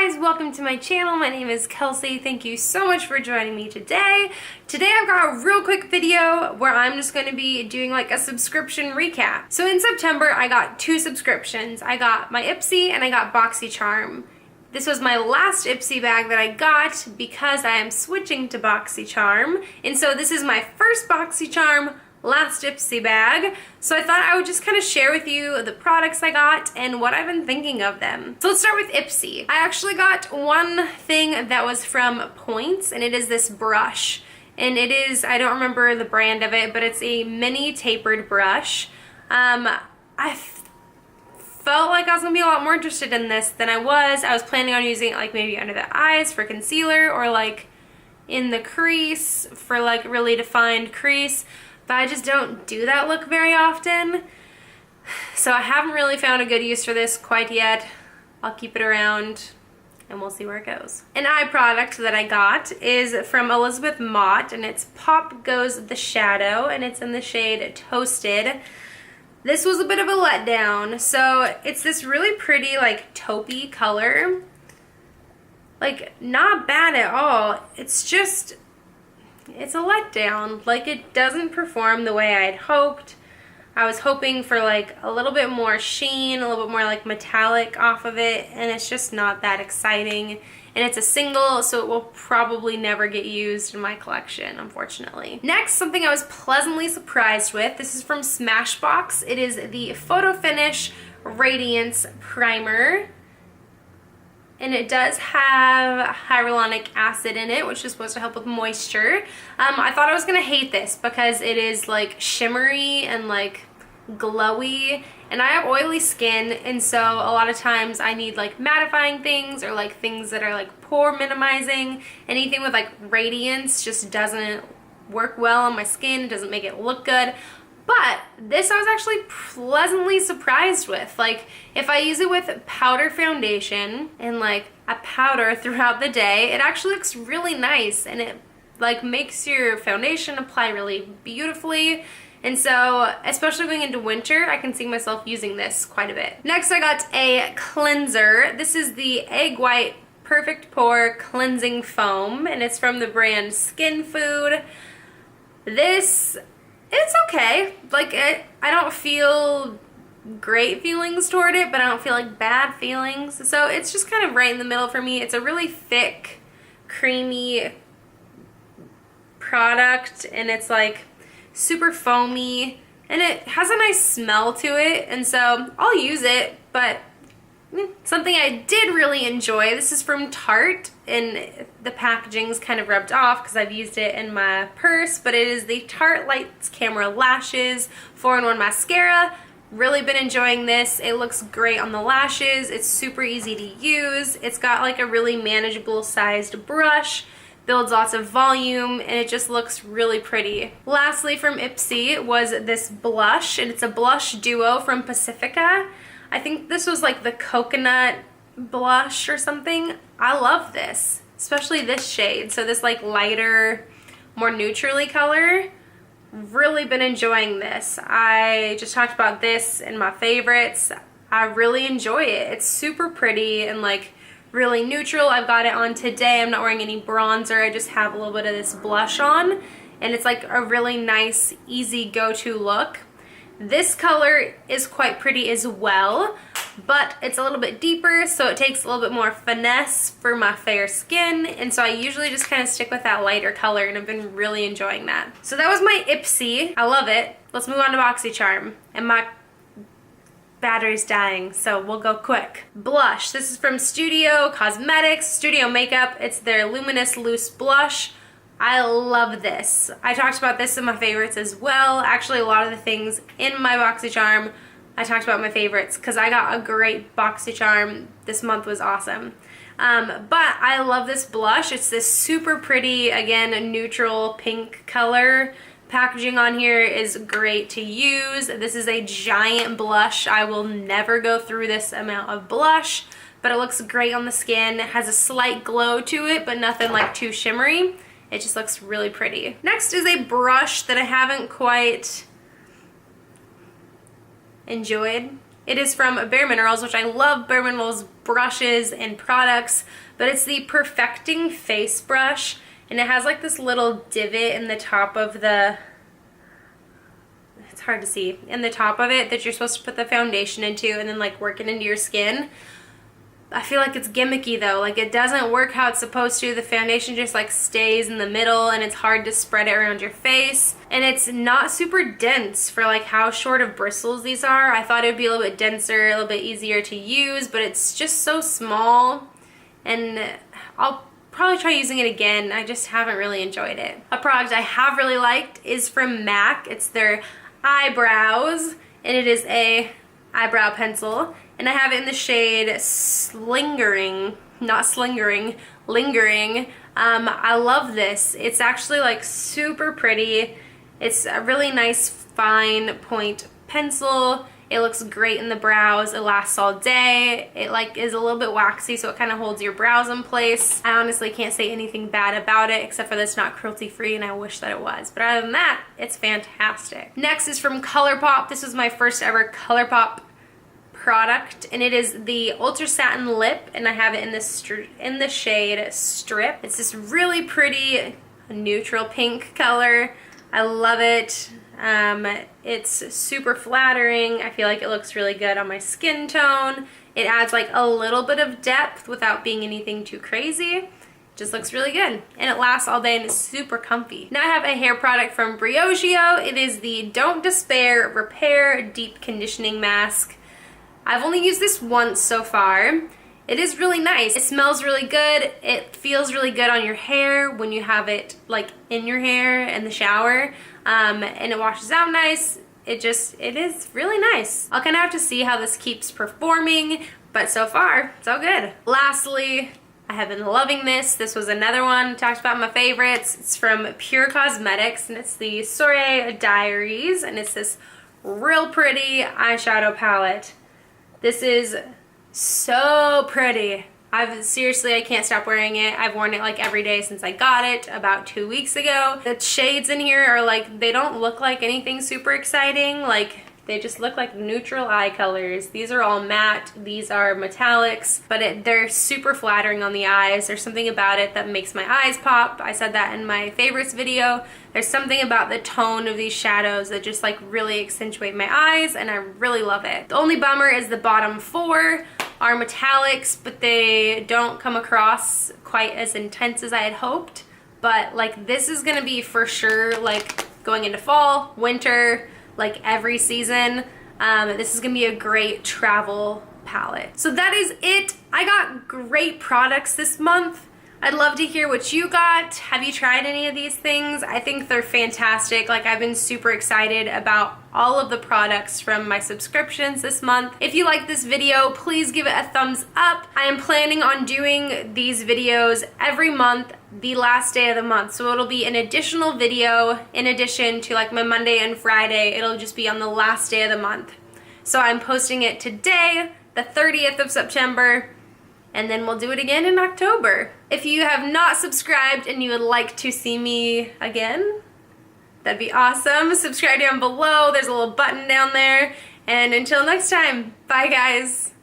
guys, welcome to my channel. My name is Kelsey. Thank you so much for joining me today. Today I've got a real quick video where I'm just going to be doing like a subscription recap. So in September I got 2 subscriptions. I got my Ipsy and I got Boxycharm. This was my last Ipsy bag that I got because I am switching to Boxycharm. And so this is my first Boxycharm, last Ipsy bag. So I thought I would just kind of share with you the products I got and what I've been thinking of them. So let's start with Ipsy. I actually got one thing that was from Points, and it is this brush. And it is, I don't remember the brand of it, but it's a mini tapered brush. I felt like I was gonna be a lot more interested in this than I was. I was planning on using it like maybe under the eyes for concealer or like in the crease for like really defined crease. But I just don't do that look very often. So I haven't really found a good use for this quite yet. I'll keep it around and we'll see where it goes. An eye product that I got is from Elizabeth Mott, and it's Pop Goes the Shadow, and it's in the shade Toasted. This was a bit of a letdown. So it's this really pretty like taupey color. Like not bad at all. It's just, it's a letdown. Like it doesn't perform the way I'd hoped. I was hoping for like a little bit more sheen, a little bit more like metallic off of it, and it's just not that exciting. And it's a single, so it will probably never get used in my collection, unfortunately. Next, something I was pleasantly surprised with. This is from Smashbox. It is the Photo Finish Radiance Primer. And it does have hyaluronic acid in it, which is supposed to help with moisture. I thought I was gonna hate this because it is like shimmery and like glowy, and I have oily skin, and so a lot of times I need like mattifying things or like things that are like pore minimizing. Anything with like radiance just doesn't work well on my skin. It doesn't make it look good. But this I was actually pleasantly surprised with. Like if I use it with powder foundation and like a powder throughout the day, it actually looks really nice, and it like makes your foundation apply really beautifully. And so, especially going into winter, I can see myself using this quite a bit. Next, I got a cleanser. This is the Egg White Perfect Pore Cleansing Foam, and it's from the brand Skin Food. This, it's okay. Like, I don't feel great feelings toward it, but I don't feel like bad feelings. So it's just kind of right in the middle for me. It's a really thick, creamy product, and it's like super foamy, and it has a nice smell to it, and so I'll use it. But something I did really enjoy, this is from Tarte, and the packaging's kind of rubbed off because I've used it in my purse, but it is the Tarte Lights Camera Lashes 4-in-1 mascara. Really been enjoying this. It looks great on the lashes. It's super easy to use. It's got like a really manageable sized brush, builds lots of volume, and it just looks really pretty. Lastly, from Ipsy was this blush, and it's a blush duo from Pacifica. I think this was like the coconut blush or something. I love this, especially this shade. So this like lighter, more neutrally color. Really been enjoying this. I just talked about this in my favorites. I really enjoy it. It's super pretty and like really neutral. I've got it on today. I'm not wearing any bronzer. I just have a little bit of this blush on, and it's like a really nice, easy go-to look. This color is quite pretty as well, but it's a little bit deeper, so it takes a little bit more finesse for my fair skin, and so I usually just kind of stick with that lighter color, and I've been really enjoying that. So that was my Ipsy. I love it. Let's move on to Boxycharm, and my battery's dying, so we'll go quick. Blush. This is from Studio Cosmetics, Studio Makeup. It's their Luminous Loose Blush. I love this. I talked about this in my favorites as well. Actually, a lot of the things in my Boxycharm, I talked about my favorites because I got a great Boxycharm. This month was awesome. But I love this blush. It's this super pretty, again, a neutral pink color. Packaging on here is great to use. This is a giant blush. I will never go through this amount of blush, but it looks great on the skin. It has a slight glow to it, but nothing like too shimmery. It just looks really pretty. Next is a brush that I haven't quite enjoyed. It is from Bare Minerals, which I love Bare Minerals brushes and products, but it's the Perfecting Face Brush, and it has like this little divot in the top of the, it's hard to see, in the top of it that you're supposed to put the foundation into and then like work it into your skin. I feel like it's gimmicky though, like it doesn't work how it's supposed to. The foundation just like stays in the middle and it's hard to spread it around your face. And it's not super dense for like how short of bristles these are. I thought it would be a little bit denser, a little bit easier to use, but it's just so small, and I'll probably try using it again. I just haven't really enjoyed it. A product I have really liked is from MAC. It's their eyebrows, and it is a eyebrow pencil, and I have it in the shade Slingering, not Slingering, Lingering. I love this. It's actually like super pretty. It's a really nice fine point pencil. It looks great in the brows. It lasts all day. It like is a little bit waxy, so it kind of holds your brows in place. I honestly can't say anything bad about it, except for that it's not cruelty free, and I wish that it was. But other than that, it's fantastic. Next is from ColourPop. This was my first ever ColourPop product, and it is the Ultra Satin Lip, and I have it in the shade Strip. It's this really pretty neutral pink color. I love it. It's super flattering. I feel like it looks really good on my skin tone. It adds like a little bit of depth without being anything too crazy. Just looks really good, and it lasts all day and is super comfy. Now I have a hair product from Briogeo. It is the Don't Despair Repair Deep Conditioning Mask. I've only used this once so far. It is really nice. It smells really good. It feels really good on your hair when you have it like in your hair in the shower, and it washes out nice. It is really nice. I'll kind of have to see how this keeps performing, but so far it's all good. Lastly, I have been loving this. This was another one I talked about my favorites. It's from Pure Cosmetics, and it's the Soiree Diaries, and it's this real pretty eyeshadow palette. This is so pretty. Seriously, I can't stop wearing it. I've worn it like every day since I got it about 2 weeks ago. The shades in here are like, they don't look like anything super exciting. Like, they just look like neutral eye colors. These are all matte, these are metallics, but they're super flattering on the eyes. There's something about it that makes my eyes pop. I said that in my favorites video. There's something about the tone of these shadows that just like really accentuate my eyes, and I really love it. The only bummer is the bottom 4 are metallics, but they don't come across quite as intense as I had hoped. But like, this is gonna be for sure like going into fall, winter, like every season. This is gonna be a great travel palette. So that is it. I got great products this month. I'd love to hear what you got. Have you tried any of these things? I think they're fantastic. Like, I've been super excited about all of the products from my subscriptions this month. If you like this video, please give it a thumbs up. I am planning on doing these videos every month, the last day of the month. So it'll be an additional video in addition to like my Monday and Friday. It'll just be on the last day of the month. So I'm posting it today, the 30th of September, and then we'll do it again in October. If you have not subscribed and you would like to see me again, that'd be awesome. Subscribe down below. There's a little button down there. And until next time, bye guys.